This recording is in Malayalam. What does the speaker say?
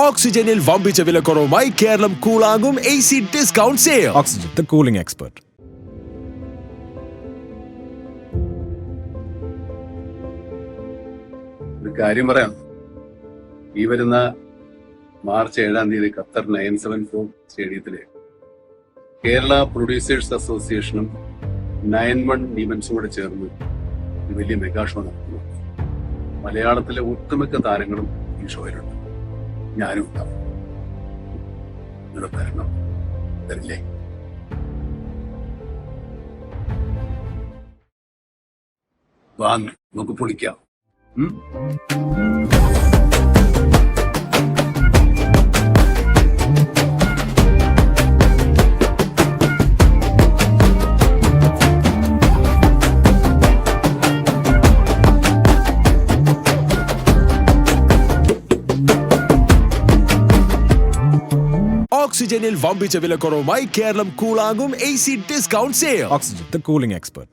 ഓക്സിജനിൽ വമ്പിച്ച വിലക്കുറവുമായി കേരളം കൂളാകും AC discount sale. Oxygen, the cooling expert. ഒരു കാര്യം പറയാം. ഈ വരുന്ന മാർച്ച് 7-ാം തീയതി ഖത്തർ 974 സ്റ്റേഡിയത്തിലെ കേരള പ്രൊഡ്യൂസേഴ്സ് അസോസിയേഷനും 91 ഈവൻസും കൂടെ ചേർന്ന് ഒരു വലിയ മെഗാ ഷോ നടത്തുന്നു. മലയാളത്തിലെ ഒട്ടുമിക്ക താരങ്ങളും ഈ ഷോയിലുണ്ട്. ഞാനും ഉണ്ടാവും. നിങ്ങളുടെ ഭരണം തരില്ലേ? വാ, നമുക്ക് പൊളിക്കാം. ഓക്സിജനിൽ വമ്പിച്ച വിലക്കുറവുമായി കേരളം കൂളാകും AC discount sale. Oxygen, the cooling expert.